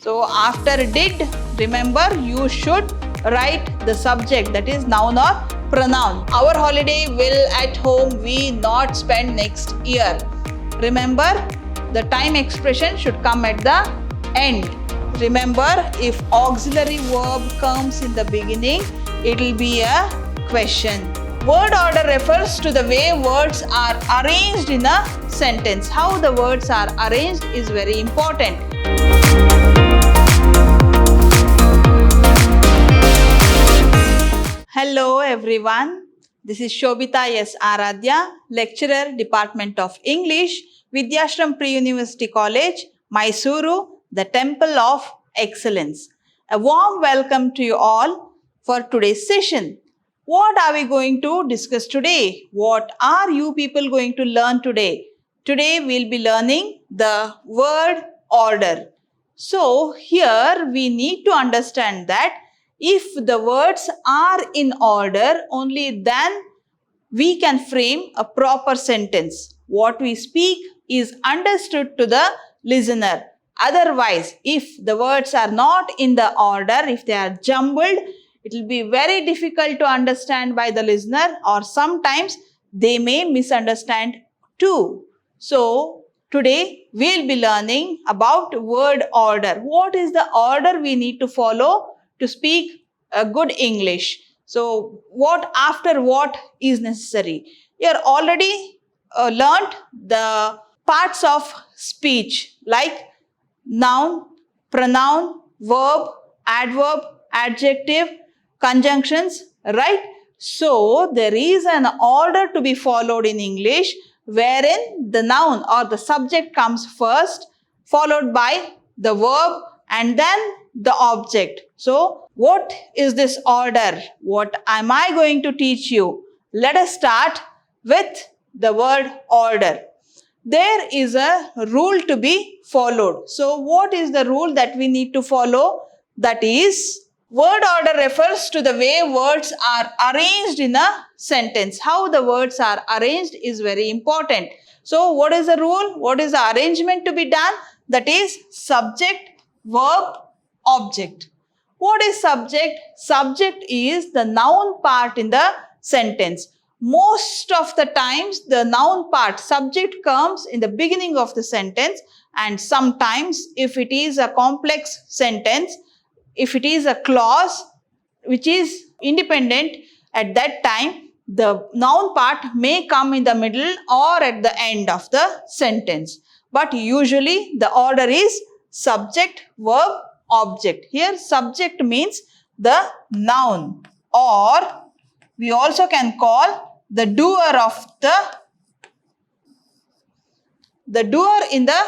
So after did, remember you should write the subject, that is noun or pronoun. Our holiday will at home we not spend next year. Remember, the time expression should come at the end. Remember, if auxiliary verb comes in the beginning, it will be a question. Word order refers to the way words are arranged in a sentence. How the words are arranged is very important. Hello everyone, this is Shobita S. Aradhya, lecturer, Department of English, Vidyashram Pre-University College, Mysuru, the Temple of Excellence. A warm welcome to you all for today's session. What are we going to discuss today? What are you people going to learn today? Today we'll be learning the word order. So here we need to understand that if the words are in order, only then we can frame a proper sentence. What we speak is understood to the listener. Otherwise, if the words are not in the order, if they are jumbled, it will be very difficult to understand by the listener, or sometimes they may misunderstand too. So, today we'll be learning about word order. What is the order we need to follow to speak a good English? So, what after what is necessary? You are already learnt the parts of speech like noun, pronoun, verb, adverb, adjective, conjunctions, right? So, there is an order to be followed in English wherein the noun or the subject comes first, followed by the verb and then the object. So, what is this order? What am I going to teach you? Let us start with the word order. There is a rule to be followed. So, what is the rule that we need to follow? That is, word order refers to the way words are arranged in a sentence. How the words are arranged is very important. So, what is the rule? What is the arrangement to be done? That is subject, verb, object. What is subject? Subject is the noun part in the sentence. Most of the times the noun part, subject, comes in the beginning of the sentence, and sometimes if it is a complex sentence, if it is a clause which is independent, at that time the noun part may come in the middle or at the end of the sentence. But usually the order is subject, verb, object. Here subject means the noun, or we also can call the doer of the doer in the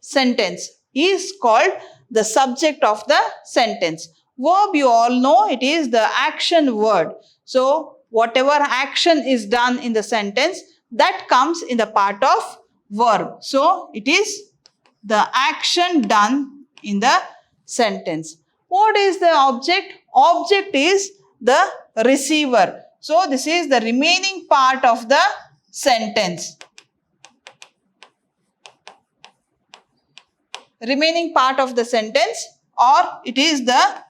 sentence is called the subject of the sentence. Verb, you all know, it is the action word. So, whatever action is done in the sentence, that comes in the part of verb. So, it is the action done in the sentence. What is the object? Object is the receiver. So, this is the remaining part of the sentence. Remaining part of the sentence, or it is the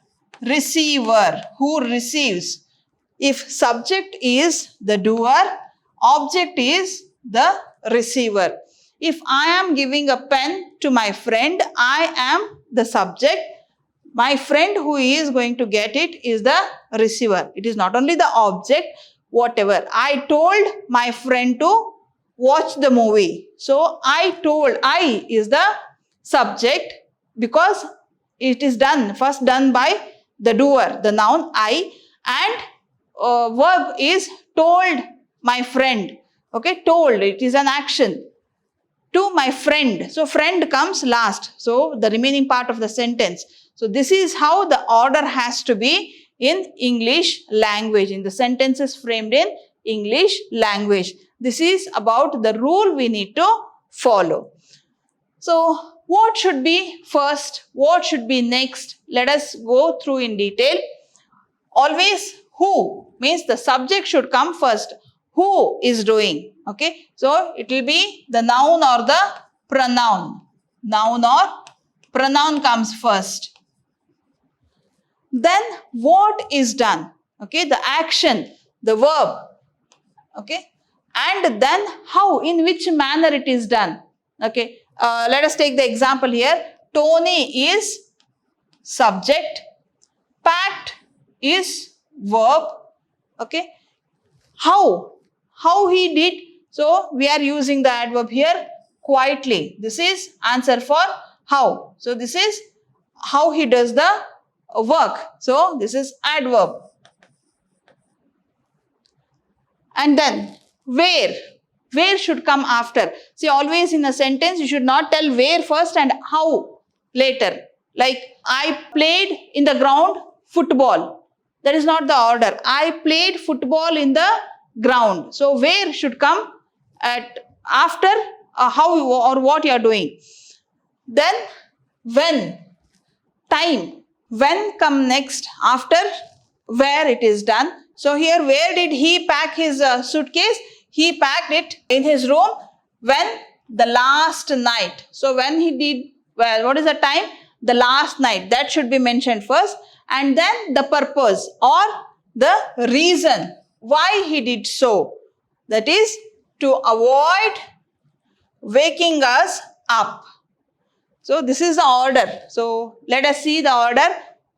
receiver who receives. If subject is the doer, object is the receiver. If I am giving a pen to my friend, I am the subject. My friend who is going to get it is the receiver. It is not only the object, whatever. I told my friend to watch the movie. So, I is the subject because it is first done by the doer, the noun I, and verb is told my friend. Okay, told, it is an action. To my friend. So, friend comes last. So, the remaining part of the sentence. So, this is how the order has to be in English language, in the sentences framed in English language. This is about the rule we need to follow. So, what should be first? What should be next? Let us go through in detail. Always who means the subject should come first. Who is doing? Okay. So, it will be the noun or the pronoun. Noun or pronoun comes first. Then what is done? Okay, the action, the verb. Okay, and then how, in which manner it is done. Okay, let us take the example here. Tony is subject, packed is verb. Okay, how he did, so we are using the adverb here, quietly. This is answer for how. So this is how he does the work. So this is adverb. And then where should come after. See, always in a sentence you should not tell where first and how later. Like, I played in the ground football. That is not the order. I played football in the ground. So where should come at after how or what you are doing. Then when, time, when come next after where it is done. So here, where did he pack his suitcase? He packed it in his room when the last night. So when he did, well, what is the time? The last night. That should be mentioned first. And then the purpose or the reason why he did so. That is to avoid waking us up. So this is the order. So let us see the order.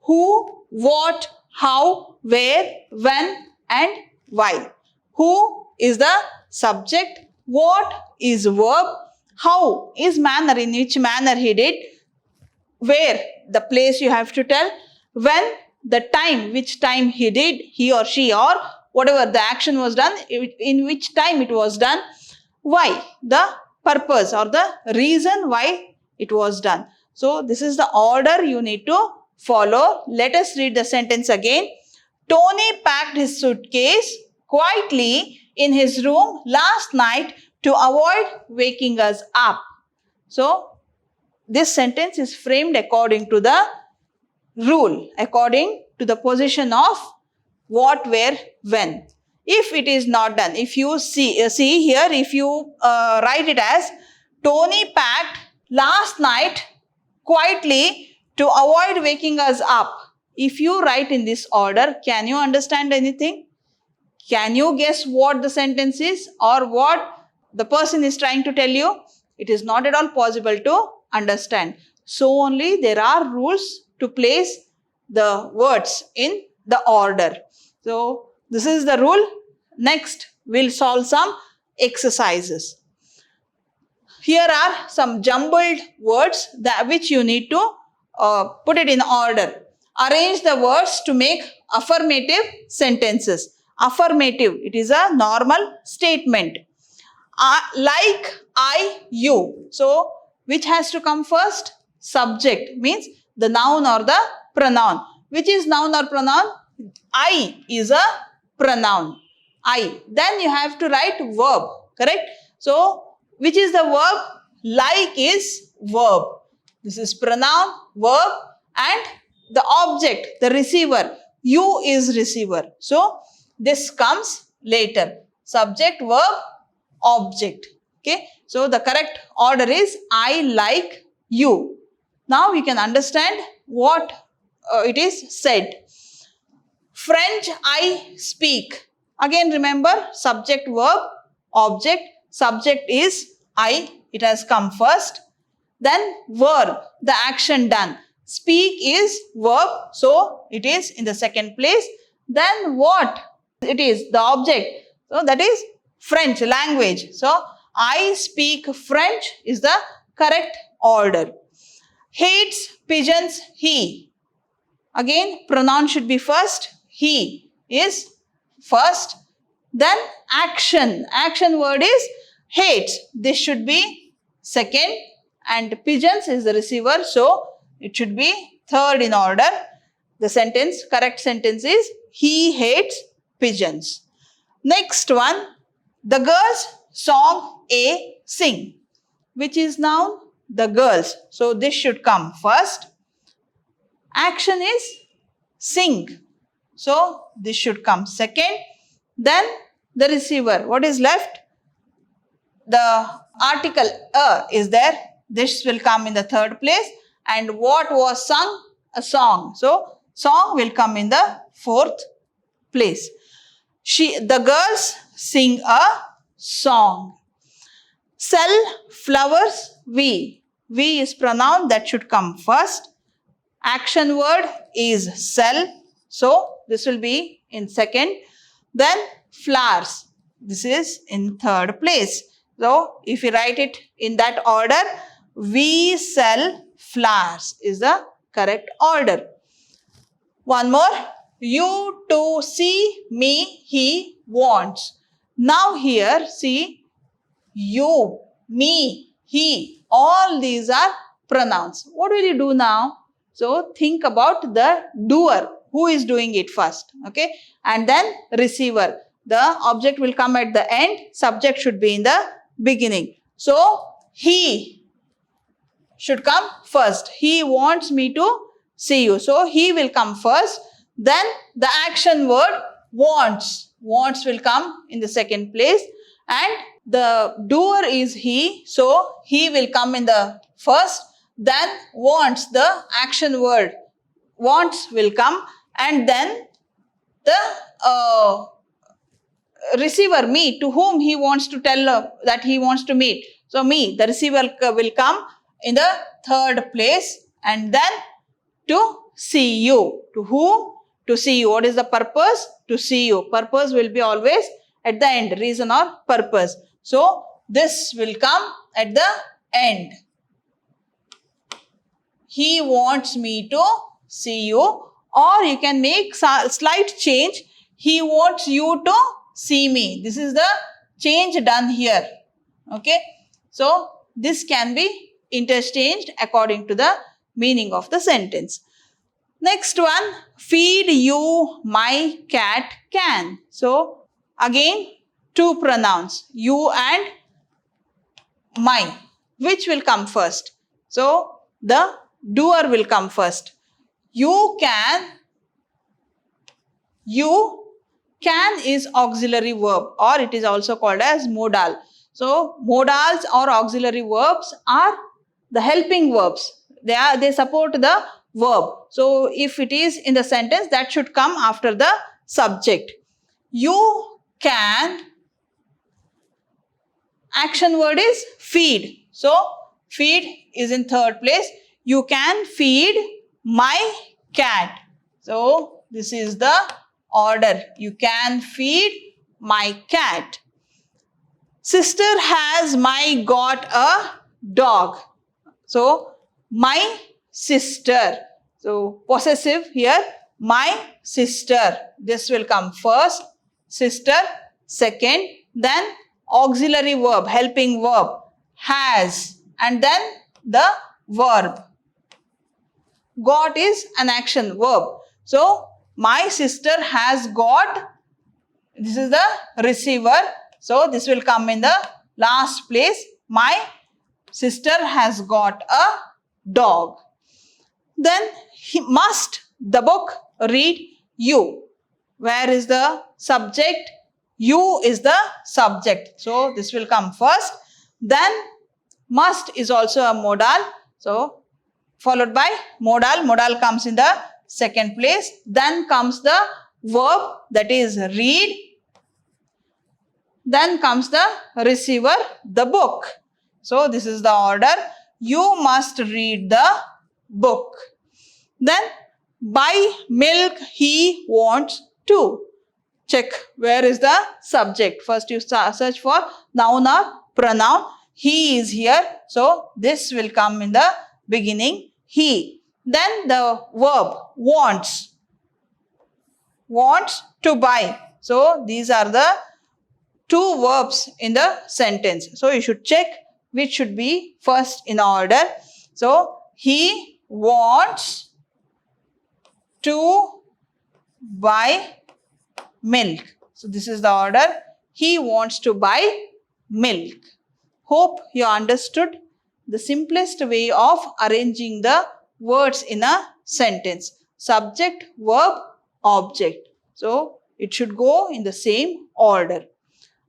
Who, what, how, where, when, and why. Who is the subject, what is verb, how is manner, in which manner he did, where, the place you have to tell, when, the time, which time he did, he or she, or whatever the action was done, in which time it was done, why, the purpose or the reason why it was done. So this is the order you need to follow. Let us read the sentence again. Tony packed his suitcase quietly in his room last night to avoid waking us up. So this sentence is framed according to the rule, according to the position of what, where, when. If it is not done, if you see here, if you write it as Tony packed last night quietly to avoid waking us up. If you write in this order, can you understand anything? Can you guess what the sentence is or what the person is trying to tell you? It is not at all possible to understand. So only there are rules to place the words in the order. So this is the rule. Next, we'll solve some exercises. Here are some jumbled words which you need to put it in order. Arrange the words to make affirmative sentences. Affirmative, it is a normal statement. Like, I, you. So, which has to come first? Subject, means the noun or the pronoun. Which is noun or pronoun? I is a pronoun. I. Then you have to write verb, correct? So, which is the verb? Like is verb. This is pronoun, verb, and the object, the receiver. You is receiver. So, this comes later. Subject, verb, object. Okay. So, the correct order is I like you. Now, you can understand what it is said. French I speak. Again, remember subject, verb, object. Subject is I. It has come first. Then verb, the action done. Speak is verb. So, it is in the second place. Then what? It is the object. So, that is French language. So, I speak French is the correct order. Hates pigeons, he. Again, pronoun should be first. He is first. Then action. Action word is hates. This should be second. And pigeons is the receiver. So, it should be third in order. The sentence, correct sentence is he hates pigeons. Next one, the girls song A sing. Which is noun? The girls. So, this should come first. Action is sing. So, this should come second. Then the receiver. What is left? The article a is there. This will come in the third place. And what was sung? A song. So song will come in the fourth place. The girls sing a song. Sell flowers, we. We is pronoun that should come first. Action word is sell. So this will be in second. Then flowers. This is in third place. So if you write it in that order, we sell flowers is the correct order. One more. You to see me, he wants. Now here see you, me, he, all these are pronouns. What will you do now? So think about the doer, who is doing it first, okay? And then receiver. The object will come at the end, subject should be in the beginning. So he should come first. He wants me to see you. So he will come first. Then the action word wants. Wants will come in the second place. And the doer is he. So he will come in the first. Then wants, the action word wants will come. And then the receiver, me, to whom he wants to tell that he wants to meet. So me, the receiver will come in the third place. And then to see you. To whom? To see you. What is the purpose? To see you. Purpose will be always at the end. Reason or purpose. So this will come at the end. He wants me to see you. Or you can make slight change. He wants you to see me. This is the change done here. Okay. So this can be interchanged according to the meaning of the sentence. Next one, feed you my cat can. So again two pronouns, you and my. Which will come first? So the doer will come first. You can is auxiliary verb, or it is also called as modal. So modals or auxiliary verbs are the helping verbs. They support the verb. So if it is in the sentence, that should come after the subject. You can, action word is feed. So feed is in third place. You can feed my cat. So this is the order. You can feed my cat. Sister has got a dog. So my sister. So possessive here, my sister. This will come first, sister, second, then auxiliary verb, helping verb, has, and then the verb. Got is an action verb. So my sister has got, this is the receiver. So this will come in the last place. My sister has got a dog. Then he must the book read you. Where is the subject? You is the subject. So this will come first. Then must is also a modal. So followed by modal. Modal comes in the second place. Then comes the verb, that is read. Then comes the receiver, the book. So this is the order. You must read the book. Then buy milk he wants to. Check where is the subject. First you search for noun or pronoun. He is here. So this will come in the beginning. He. Then the verb wants. Wants to buy. So these are the two verbs in the sentence. So you should check which should be first in order. So he wants to buy milk. So this is the order. He wants to buy milk. Hope you understood the simplest way of arranging the words in a sentence. Subject, verb, object. So it should go in the same order.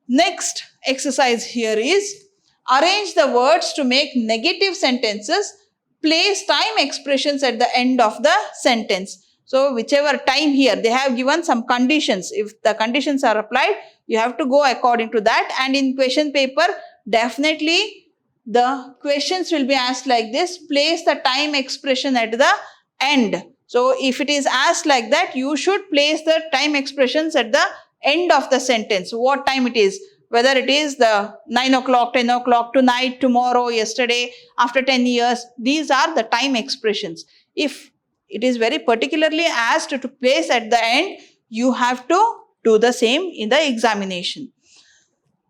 Next exercise here is arrange the words to make negative sentences place time expressions at the end of the sentence. So whichever time here, they have given some conditions. If the conditions are applied, you have to go according to that. And in question paper, definitely the questions will be asked like this: place the time expression at the end. So if it is asked like that, you should place the time expressions at the end of the sentence. What time it is, whether it is the 9 o'clock, 10 o'clock, tonight, tomorrow, yesterday, after 10 years, these are the time expressions. If it is very particularly asked to place at the end, you have to do the same in the examination.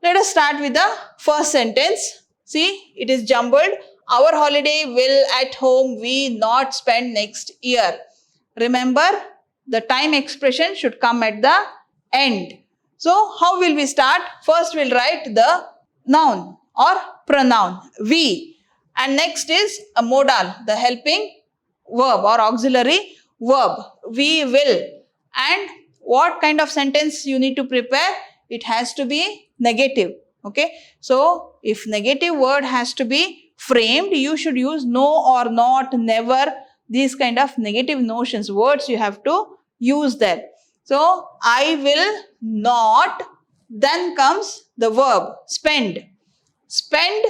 Let us start with the first sentence. See, it is jumbled. Our holiday will at home we not spend next year. Remember, the time expression should come at the end. So, how will we start? First, we'll write the noun or pronoun, we. And next is a modal, the helping verb or auxiliary verb, we will. And what kind of sentence you need to prepare? It has to be negative. Okay. So, if negative word has to be framed, you should use no or not, never. These kind of negative notions, words you have to use there. So, I will not, then comes the verb, spend. Spend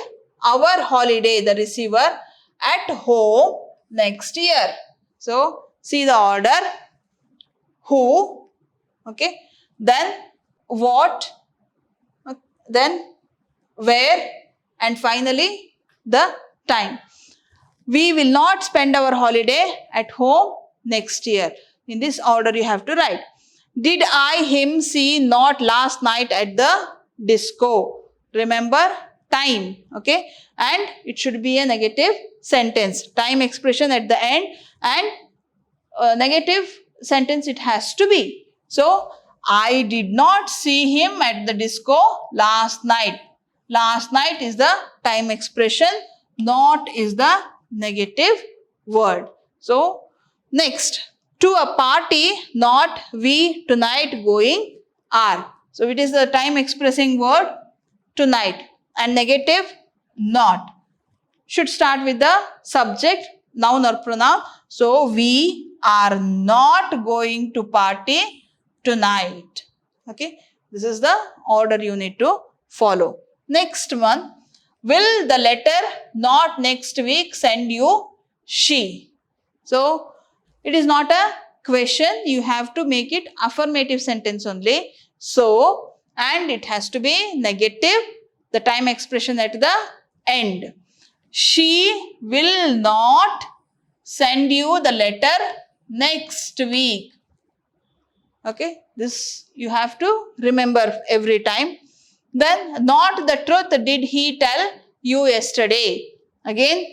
our holiday, the receiver, at home next year. So, see the order, who, okay, then what, then where, and finally the time. We will not spend our holiday at home next year. In this order you have to write. Did I him see not last night at the disco? Remember, time, okay, and it should be a negative sentence. Time expression at the end, and negative sentence it has to be. So, I did not see him at the disco last night. Last night is the time expression, not is the negative word. So, next, to a party, not we tonight going are. So, it is the time expressing word tonight, and negative not. Should start with the subject, noun or pronoun. So, we are not going to party tonight. Okay, this is the order you need to follow. Next one, will the letter not next week send you she? So, it is not a question, you have to make it affirmative sentence only. So, and it has to be negative, the time expression at the end. She will not send you the letter next week. Okay, this you have to remember every time. Then, not the truth did he tell you yesterday. Again,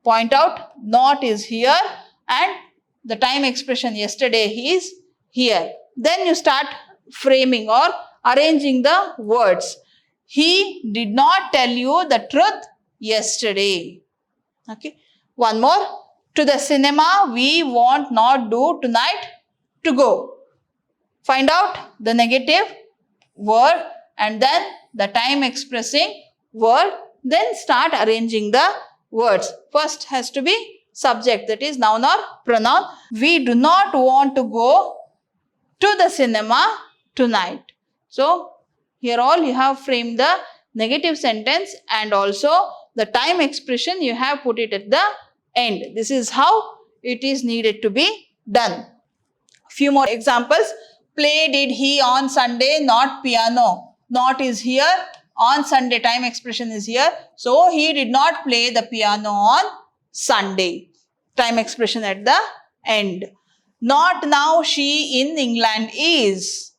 point out, not is here and the time expression yesterday is here. Then you start framing or arranging the words. He did not tell you the truth yesterday. Okay. One more. To the cinema we want not do tonight to go. Find out the negative word and then the time expressing word. Then start arranging the words. First has to be subject, that is noun or pronoun. We do not want to go to the cinema tonight. So, here all you have framed the negative sentence and also the time expression you have put it at the end. This is how it is needed to be done. Few more examples. Play did he on Sunday, not piano. Not is here. On Sunday, time expression is here. So, he did not play the piano on Sunday. Time expression at the end. Not now she in England is.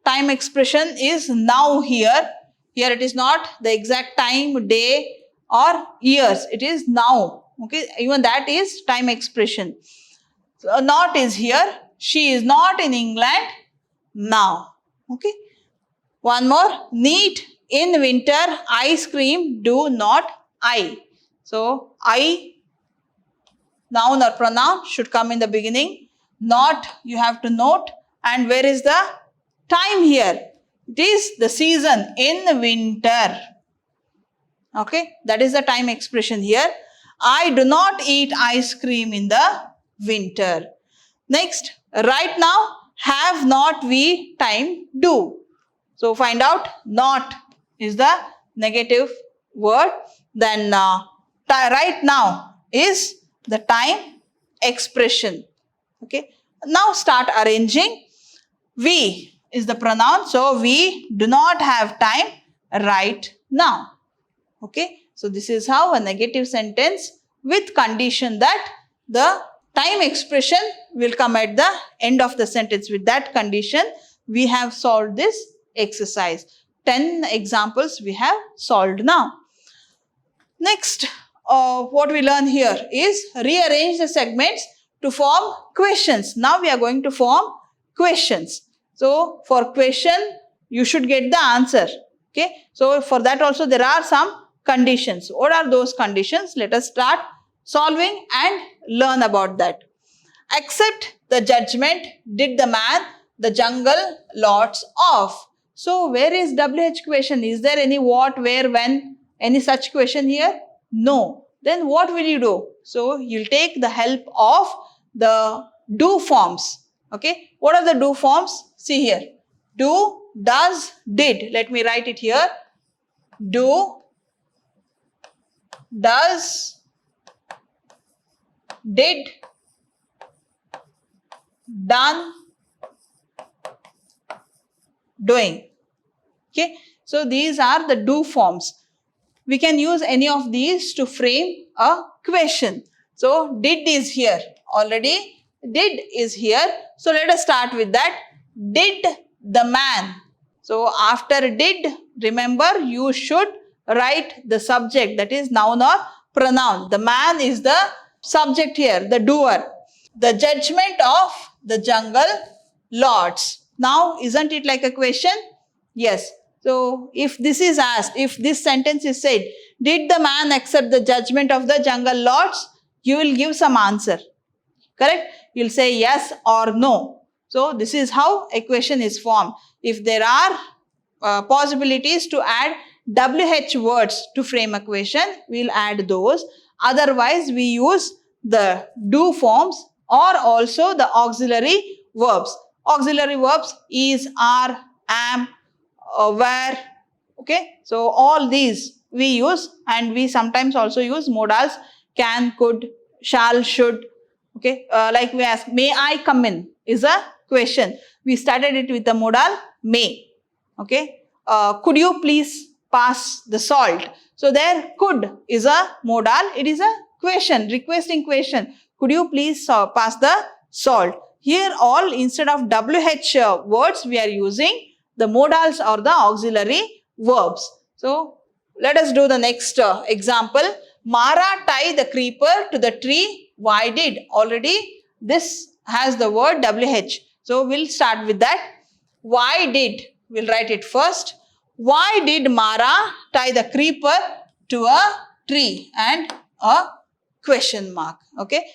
Time expression is now here. Here it is not the exact time, day or years. It is now. Okay, even that is time expression. So, not is here. She is not in England now. Okay. One more. Neat in winter ice cream do not I. So, I, noun or pronoun should come in the beginning. Not you have to note. And where is the time here? It is the season in winter. Okay. That is the time expression here. I do not eat ice cream in the winter. Next, right now, have not we time do. So find out not is the negative word. Then right now is the time expression. Okay. Now start arranging. We is the pronoun. So we do not have time right now. Okay. So this is how a negative sentence with condition that the time expression will come at the end of the sentence. With that condition, we have solved this exercise. 10 examples we have solved now. Next, what we learn here is rearrange the segments to form questions. Now we are going to form questions. So for question, you should get the answer. Okay. So for that also there are some conditions. What are those conditions? Let us start solving and learn about that. Accept the judgment did the man the jungle lots of. So where is WH question? Is there any what, where, when, any such question here? No. Then what will you do? So you'll take the help of the do forms. Okay. What are the do forms? See here. Do, does, did. Let me write it here. Do, does, did, done, doing. Okay. So these are the do forms. We can use any of these to frame a question. So did is here. Already did is here. So let us start with that. Did the man. So after did, remember you should write the subject, that is noun or pronoun. The man is the subject here, the doer. The judgment of the jungle lords. Now isn't it like a question? Yes. So if this is asked, if this sentence is said, did the man accept the judgment of the jungle lords? You will give some answer. Correct? You will say yes or no. So this is how a question is formed. If there are possibilities to add WH words to frame a question, we will add those. Otherwise, we use the do forms or also the auxiliary verbs. Auxiliary verbs is, are, am, where. Okay. So all these we use, and we sometimes also use modals can, could, shall, should. Okay. Like we ask, may I come in is a question. We started it with the modal may. Okay. Could you please pass the salt? So there could is a modal. It is a question, requesting question. Could you please pass the salt? Here all instead of WH words we are using the modals or the auxiliary verbs. So let us do the next example. Mara tied the creeper to the tree. Why did? Already this has the word WH. So we'll start with that. Why did? We'll write it first. Why did Mara tie the creeper to a tree? And a question mark. Okay.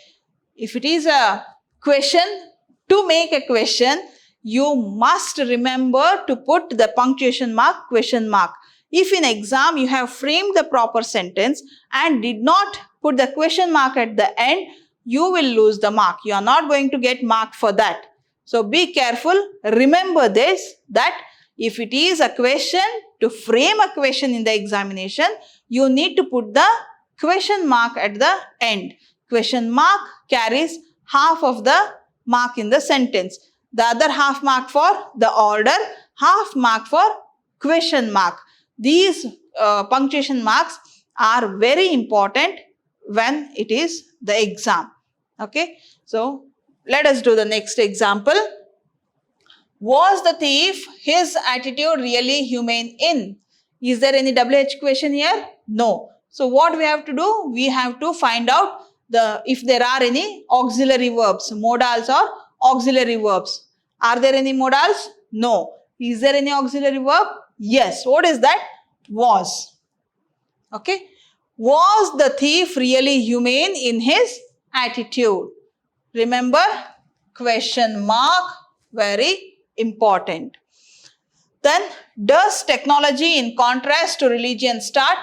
If it is a question, to make a question, you must remember to put the punctuation mark, question mark. If in exam you have framed the proper sentence and did not put the question mark at the end, you will lose the mark. You are not going to get mark for that. So be careful. Remember this, that if it is a question, to frame a question in the examination, you need to put the question mark at the end. Question mark carries half of the mark in the sentence. The other half mark for the order, half mark for question mark. These punctuation marks are very important when it is the exam. Okay. So let us do the next example. Was the thief, his attitude really humane in? Is there any WH question here? No. So what we have to do? We have to find out if there are any auxiliary verbs, modals or auxiliary verbs. Are there any modals? No. Is there any auxiliary verb? Yes. What is that? Was. Okay. Was the thief really humane in his attitude? Remember, question mark, very important. Then, does technology in contrast to religion start?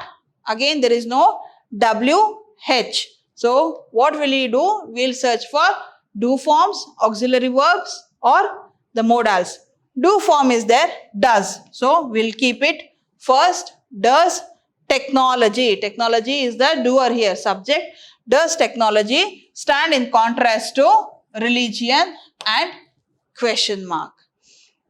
Again, there is no W H. So what will we do? We'll search for do forms, auxiliary verbs or the modals. Do form is there, does. So we'll keep it first. Does technology. Technology is the doer here, subject. Does technology stand in contrast to religion and question mark.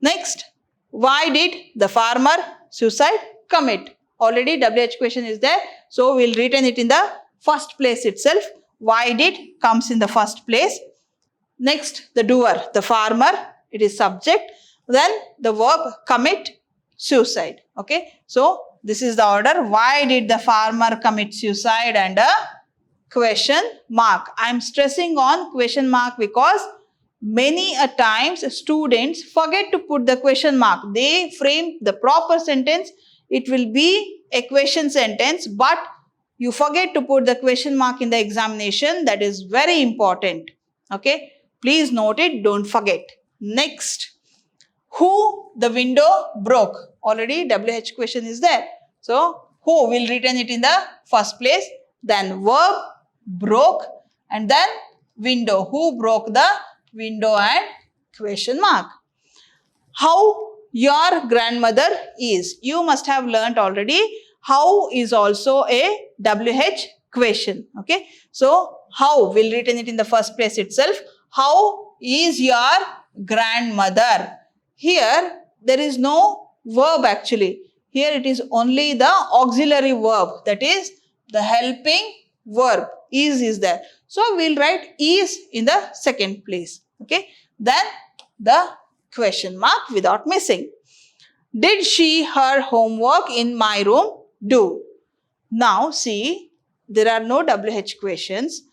Next, why did the farmer suicide commit? Already WH question is there. So we'll return it in the first place itself. Why did comes in the first place. Next, the doer, the farmer, it is subject. Then the verb commit, suicide. Okay. So this is the order. Why did the farmer commit suicide and a question mark. I am stressing on question mark because many a times students forget to put the question mark. They frame the proper sentence. It will be a question sentence, but you forget to put the question mark in the examination. That is very important. Okay. Please note it. Don't forget. Next. Who the window broke? Already WH question is there. So, who will return it in the first place. Then verb broke and then window. Who broke the window and question mark. How your grandmother is. You must have learnt already. How is also a WH question. Okay. So, how will return it in the first place itself. How is your grandmother? Here there is no verb actually. Here it is only the auxiliary verb, that is the helping verb. Is there. So we'll write is in the second place. Okay. Then the question mark without missing. Did she her homework in my room? Do. Now see, there are no WH questions.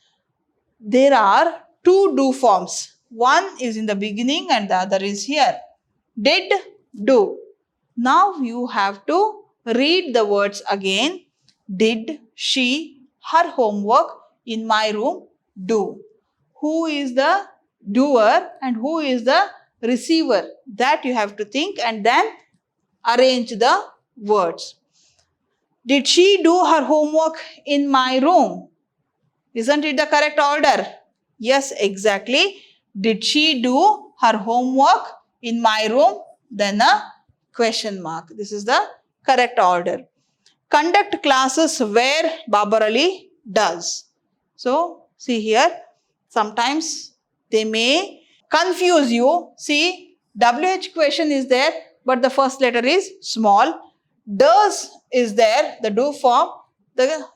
There are two do forms. One is in the beginning and the other is here. Did, do. Now you have to read the words again. Did she her homework in my room? Do. Who is the doer and who is the receiver? That you have to think and then arrange the words. Did she do her homework in my room? Isn't it the correct order? Yes, exactly. Did she do her homework in my room? Then a question mark. This is the correct order. Conduct classes where Babar does. So, see here, sometimes they may confuse you. See, WH question is there, but the first letter is small. Does is there, the do form, the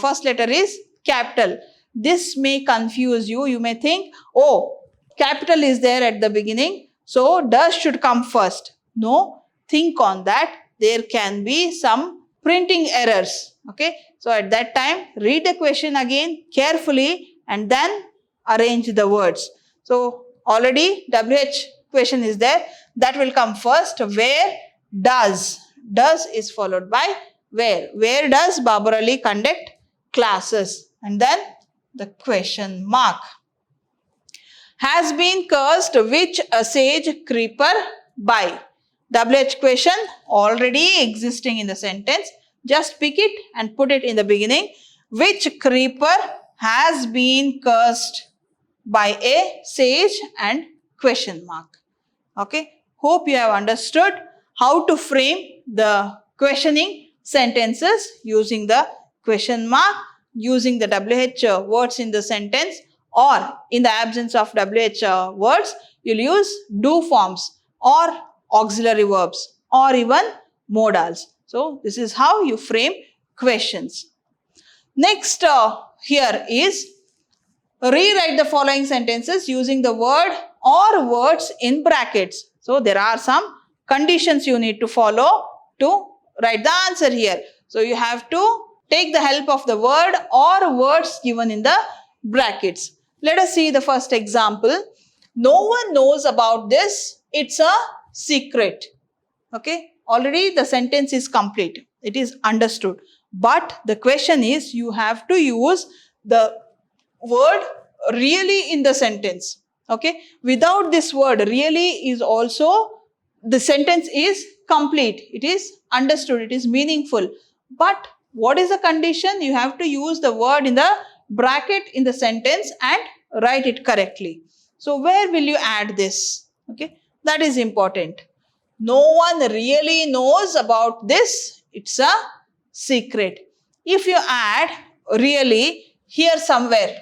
first letter is capital. This may confuse you. You may think, oh, capital is there at the beginning, so does should come first. No, think on that. There can be some printing errors. Okay, so at that time, read the question again carefully and then arrange the words. So already WH question is there. That will come first. Where does? Does is followed by where. Where does Babar Ali conduct classes? And then the question mark. Has been cursed which a sage creeper by. WH question already existing in the sentence. Just pick it and put it in the beginning. Which creeper has been cursed by a sage and question mark. Okay. Hope you have understood how to frame the questioning sentences using the question mark, using the WH words in the sentence, or in the absence of WH words, you'll use do forms or auxiliary verbs or even modals. So, this is how you frame questions. Next here is rewrite the following sentences using the word or words in brackets. So, there are some conditions you need to follow to write the answer here. So, you have to take the help of the word or words given in the brackets. Let us see the first example. No one knows about this. It's a secret. Okay. Already the sentence is complete. It is understood. But the question is you have to use the word really in the sentence. Okay. Without this word really is also, the sentence is complete. It is understood. It is meaningful. But What is the condition? You have to use the word in the bracket in the sentence and write it correctly. So where will you add this? Okay, that is important. No one really knows about this. It's a secret. If you add really here somewhere,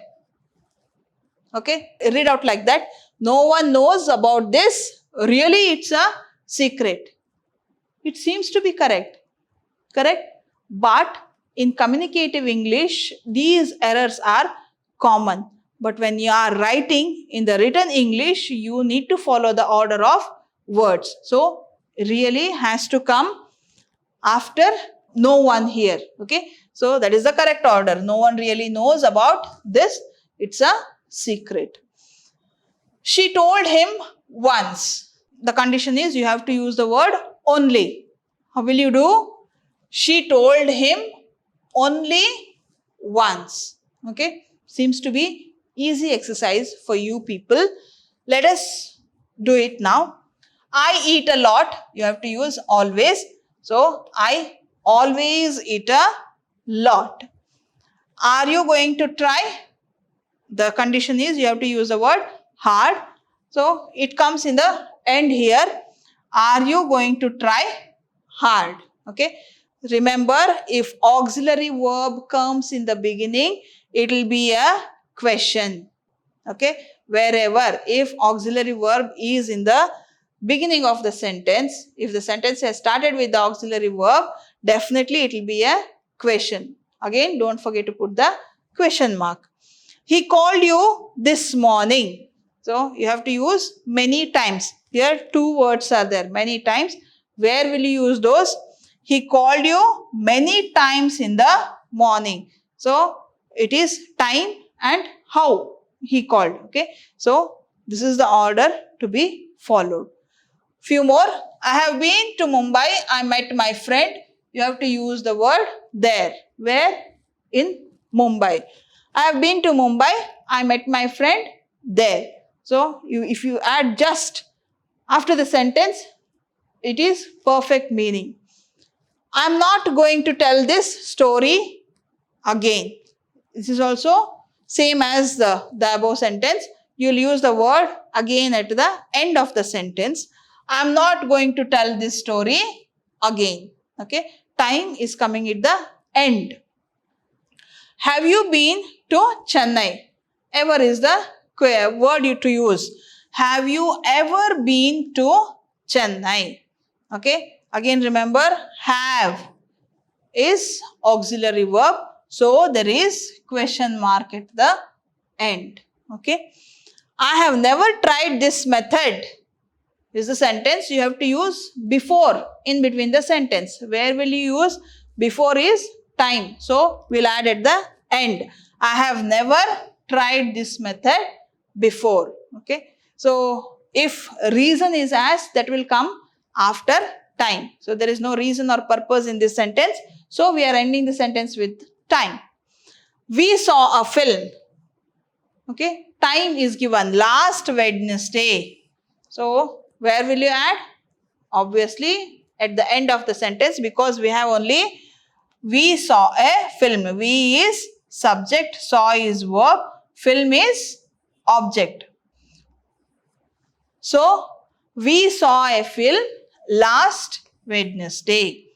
okay, read out like that. No one knows about this. Really, it's a secret. It seems to be correct. Correct? But in communicative English, these errors are common. But when you are writing in the written English, you need to follow the order of words. So, really has to come after no one here. Okay. So, that is the correct order. No one really knows about this. It's a secret. She told him once. The condition is you have to use the word only. How will you do? She told him only once. Okay. Seems to be easy exercise for you people. Let us do it now. I eat a lot. You have to use always. So, I always eat a lot. Are you going to try? The condition is you have to use the word hard. So, it comes in the end here. Are you going to try hard? Okay. Remember, if auxiliary verb comes in the beginning, it will be a question. Okay. Wherever, if auxiliary verb is in the beginning of the sentence, if the sentence has started with the auxiliary verb, definitely it will be a question. Again, don't forget to put the question mark. He called you this morning. So, you have to use many times. Here, two words are there, many times. Where will you use those? He called you many times in the morning. So, it is time and how he called. Okay. So, this is the order to be followed. Few more. I have been to Mumbai. I met my friend. You have to use the word there. Where? In Mumbai. I have been to Mumbai. I met my friend there. So, if you add just after the sentence, it is perfect meaning. I am not going to tell this story again. This is also same as the above sentence. You will use the word again at the end of the sentence. I am not going to tell this story again. Okay. Time is coming at the end. Have you been to Chennai? Ever is the word you to use. Have you ever been to Chennai? Okay. Again remember, have is auxiliary verb. So, there is question mark at the end. Okay. I have never tried this method. Is the sentence you have to use before in between the sentence. Where will you use? Before is time. So, we'll add at the end. I have never tried this method before. Okay. So, if reason is asked, that will come after time. So, there is no reason or purpose in this sentence. So, we are ending the sentence with time. We saw a film. Okay. Time is given last Wednesday. So, where will you add? Obviously, at the end of the sentence, because we have only we saw a film. We is subject, saw is verb, film is object. So, we saw a film last Wednesday.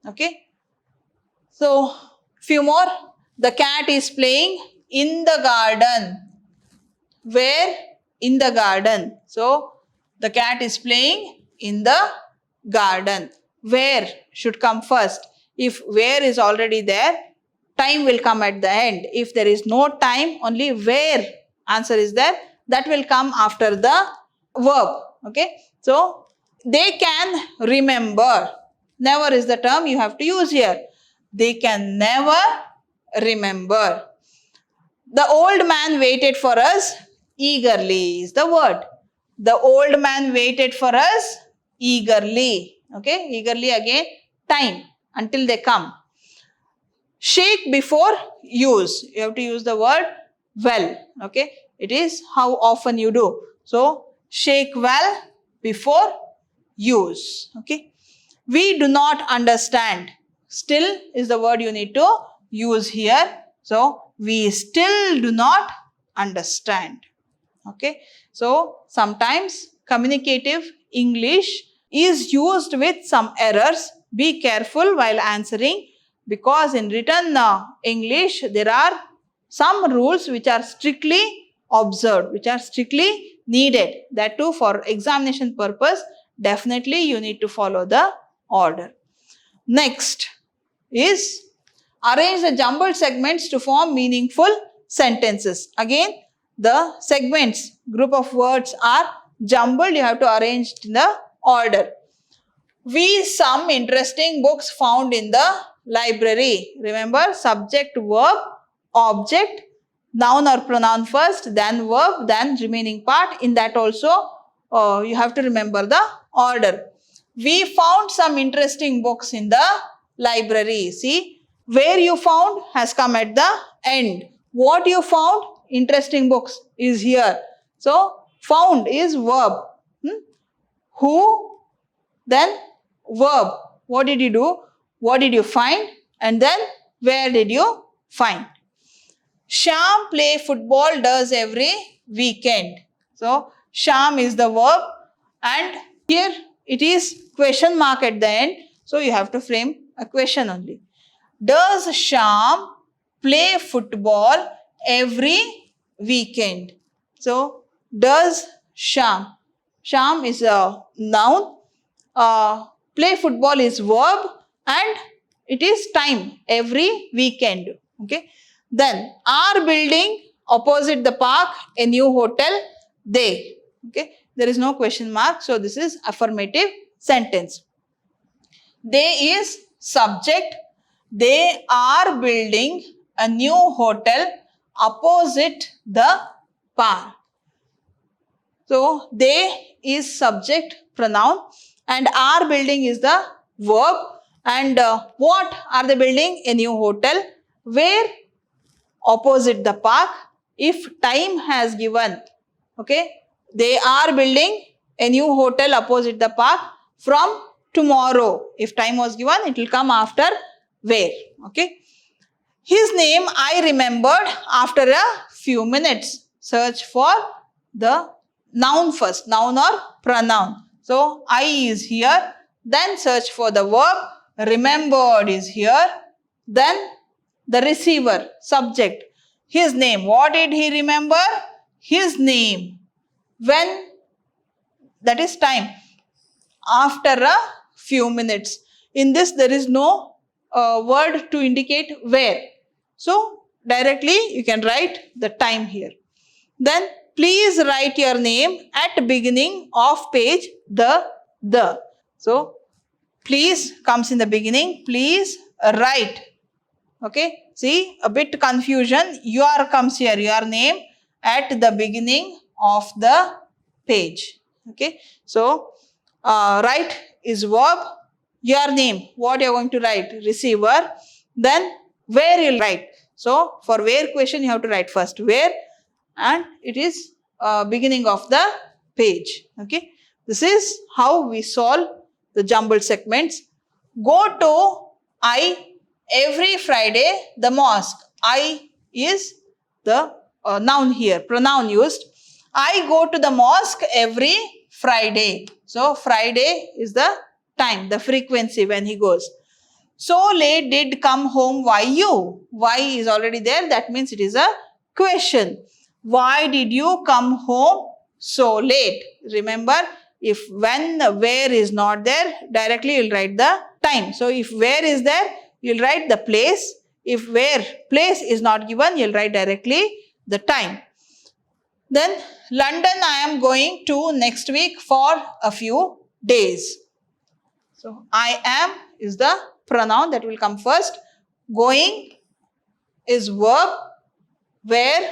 Okay. So, few more. The cat is playing in the garden. Where? In the garden. So, the cat is playing in the garden. Where should come first? If where is already there, time will come at the end. If there is no time, only where answer is there, that will come after the verb. Okay. So, they can remember. Never is the term you have to use here. They can never remember. The old man waited for us eagerly is the word. The old man waited for us eagerly. Okay. Eagerly again, time until they come. Shake before use. You have to use the word well. Okay. It is how often you do. So, shake well before use. Okay. We do not understand. Still is the word you need to use here. So, we still do not understand. Okay. So, sometimes communicative English is used with some errors. Be careful while answering, because in written English there are some rules which are strictly observed, which are strictly needed. That too, for examination purpose, definitely you need to follow the order. Next is arrange the jumbled segments to form meaningful sentences. Again, the segments, group of words are jumbled. You have to arrange in the order. We some interesting books found in the library. Remember, subject, verb, object, noun or pronoun first, then verb, then remaining part. In that also, you have to remember the order. We found some interesting books in the library. See, where you found has come at the end. What you found, interesting books, is here. So, found is verb. Who, then verb. What did you do? What did you find? And then where did you find? Sham play football does every weekend. So, Sham is the verb and here it is question mark at the end. So, you have to frame a question only. Does Sham play football every weekend? So, does Sham. Sham is a noun. Play football is verb and it is time, every weekend. Okay. Then, are building opposite the park a new hotel? They. Okay. There is no question mark. So, this is affirmative sentence. They is subject. They are building a new hotel opposite the park. So, they is subject pronoun and are building is the verb. And what are they building? A new hotel. Where? Opposite the park. If time has given, okay, they are building a new hotel opposite the park from tomorrow. If time was given, it will come after where. Okay. His name I remembered after a few minutes. Search for the noun first, noun or pronoun. So, I is here, then search for the verb, remembered is here, then the receiver, subject, his name. What did he remember? His name. When? That is time. After a few minutes. In this, there is no word to indicate where. So, directly you can write the time here. Then, please write your name at beginning of page the. So, please comes in the beginning. Please write. Okay. See, a bit confusion. Your comes here. Your name at the beginning of the page. Okay. So, write is verb. Your name. What you are going to write? Receiver. Then, where you will write. So, for where question you have to write first where. And it is beginning of the page. Okay. This is how we solve the jumbled segments. Go to I every Friday the mosque. I is the noun here, pronoun used. I go to the mosque every Friday. So, Friday is the time, the frequency when he goes. So late did come home, why you? Why is already there, that means it is a question. Why did you come home so late? Remember, if when where is not there, directly you will write the time. So, if where is there, you will write the place. If where place is not given, you will write directly the time. Then, London I am going to next week for a few days. So, I am is the pronoun that will come first. Going is verb. Where?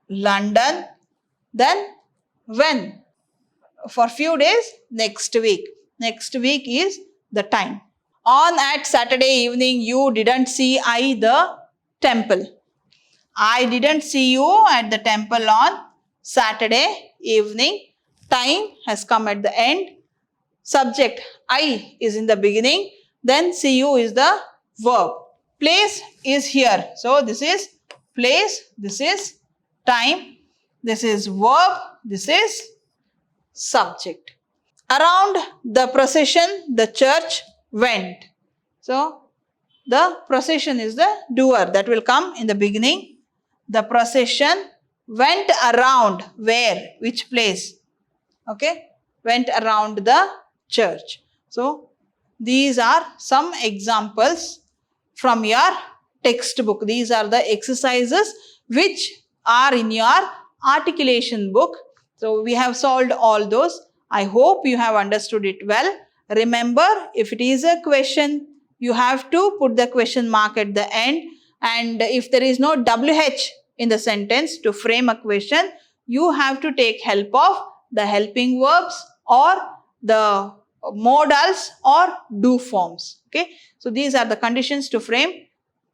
London. Then when? For few days, next week. Next week is the time. On at Saturday evening, you didn't see I the temple. I didn't see you at the temple on Saturday evening. Time has come at the end. Subject I is in the beginning. Then see you is the verb. Place is here. So this is place, this is time, this is verb, this is subject. Around the procession, the church went. So the procession is the doer that will come in the beginning. The procession went around where? Which place? Okay, went around the church. So these are some examples from your textbook. These are the exercises which are in your articulation book. So we have solved all those. I hope you have understood it well. Remember, if it is a question, you have to put the question mark at the end, and if there is no WH in the sentence to frame a question, you have to take help of the helping verbs or the modals or do forms. Okay, so these are the conditions to frame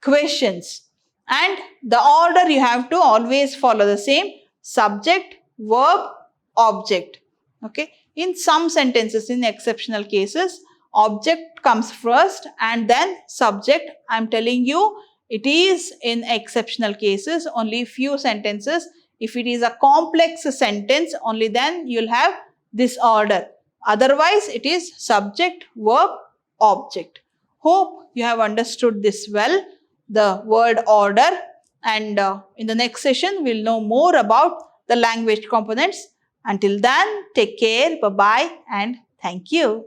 questions, and the order you have to always follow the same: subject, verb, object. Okay, in some sentences, in exceptional cases, object comes first and then subject. I am telling you, it is in exceptional cases, only few sentences. If it is a complex sentence, only then you will have this order. Otherwise, it is subject, verb, object. Hope you have understood this well, the word order, and in the next session, we will know more about the language components. Until then, take care, bye-bye, and thank you.